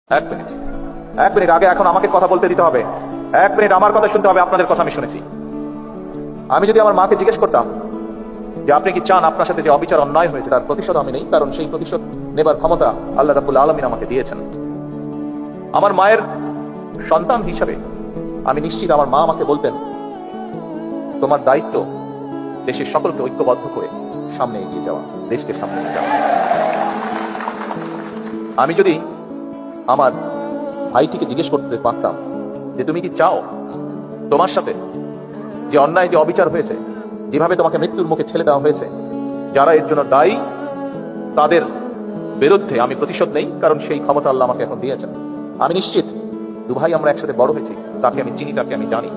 এক মিনিট, এক মিনিট আগে এখন আমাকে কথা বলতে দিতে হবে। এক মিনিট আমার কথা শুনতে হবে। আপনাদের কথা আমি শুনেছি। আমি যদি আমার মাকে জিজ্ঞেস করতাম যে আপনি কি চান আপনার সাথে যে অবিচার অন্যায় হয়েছে তার প্রতিশোধ আমি নেই, কারণ সেই প্রতিশোধ নেবার ক্ষমতা আল্লাহ রাব্বুল আলামিন আমাকে দিয়েছেন। আমার মায়ের সন্তান হিসাবে আমি নিশ্চিত আমার মা আমাকে বলতেন, তোমার দায়িত্ব দেশের সকলকে ঐক্যবদ্ধ করে সামনে এগিয়ে যাওয়া, দেশকে সামনে নিয়ে যাওয়া। আমি যদি আমার ভাইটিকে জিজ্ঞেস করতে পারতাম যে তুমি কি চাও তোমার সাথে যে অন্যায় যে অবিচার হয়েছে, যেভাবে তোমাকে মৃত্যুর মুখে ঠেলে দেওয়া হয়েছে, যারা এর জন্য দায়ী তাদের বিরুদ্ধে আমি প্রতিশোধ নেই, কারণ সেই ক্ষমতা আল্লাহ আমাকে এখন দিয়েছেন। আমি নিশ্চিত দুভাই আমরা একসাথে বড় হয়েছি, তাকে আমি চিনি, তাকে আমি জানি,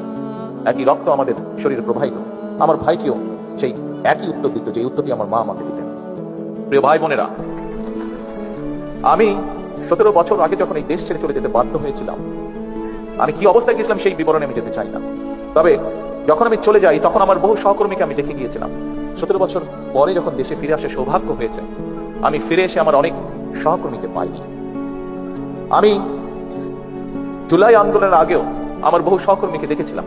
একই রক্ত আমাদের শরীরে প্রবাহিত। আমার ভাইটিও সেই একই উত্তর দিত যে উত্তরটি আমার মা আমাকে দিতেন। প্রিয় ভাই বোনেরা, আমি 17 বছর আগে যখন এই দেশ ছেড়ে চলে যেতে বাধ্য হয়েছিলাম, আমি কি অবস্থায় গেছিলাম সেই বিবরণে আমি যেতে চাই না। তবে যখন আমি চলে যাই তখন আমার বহু সহকর্মীকে আমি দেখে গিয়েছিলাম। 17 বছর পরে যখন দেশে ফিরে আসার সৌভাগ্য হয়েছে, আমি ফিরে এসে আমার অনেক সহকর্মীকে পাইনি। আমি জুলাই আন্দোলনের আগেও আমার বহু সহকর্মীকে দেখেছিলাম,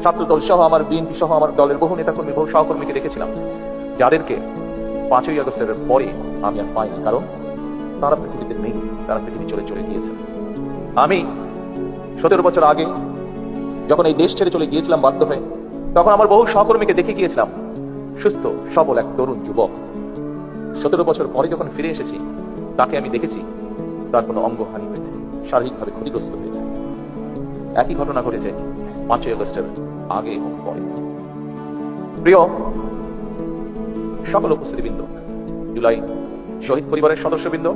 ছাত্রদল সহ আমার বিএনপি সহ আমার দলের বহু নেতাকর্মী, বহু সহকর্মীকে দেখেছিলাম, যাদেরকে 5ই আগস্টের পরে আমি আর পাইনি, কারণ তারা পৃথিবীতে নেই, তারা পৃথিবী চলে চলে গিয়েছে। আমি 17 বছর আগে যখন এই দেশ ছেড়ে চলে গিয়েছিলাম বাধ্য হয়ে, তখন আমার বহু সহকর্মীকে দেখে গিয়েছিলাম সুস্থ সবল এক তরুণ যুবক। 17 বছর পরে যখন ফিরে এসেছি, তাকে আমি দেখেছি তার কোনো অঙ্গহানি হয়েছে, শারীরিকভাবে ক্ষতিগ্রস্ত হয়েছে। একই ঘটনা ঘটেছে 5ই আগস্টের আগে এবং পরে। প্রিয় সকল উপস্থিতিবৃন্দ, জুলাই শহীদ পরিবারের সদস্যবৃন্দ,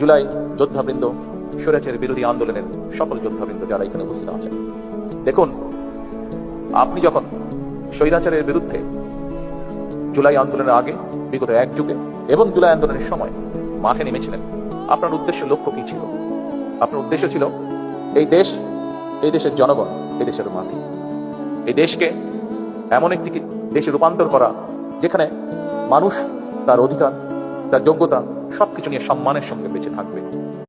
জুলাই যোদ্ধাবৃন্দ, স্বৈরাচার বিরোধী আন্দোলনের সকল যোদ্ধাবৃন্দ যারা এখানে উপস্থিত আছেন, দেখুন, আপনি যখন স্বৈরাচারের বিরুদ্ধে জুলাই আন্দোলনের আগে বিগত এক যুগে এবং জুলাই আন্দোলনের সময় মাঠে নেমেছিলেন, আপনার উদ্দেশ্য লক্ষ্য কি ছিল? আপনার উদ্দেশ্য ছিল এই দেশ, এই দেশের জনগণ, এই দেশের মাটি, এই দেশকে এমন একটি দেশে রূপান্তর করা যেখানে মানুষ তার অধিকার, তার যোগ্যতা সবকিছু নিয়ে সম্মানের সঙ্গে বেঁচে থাকবে।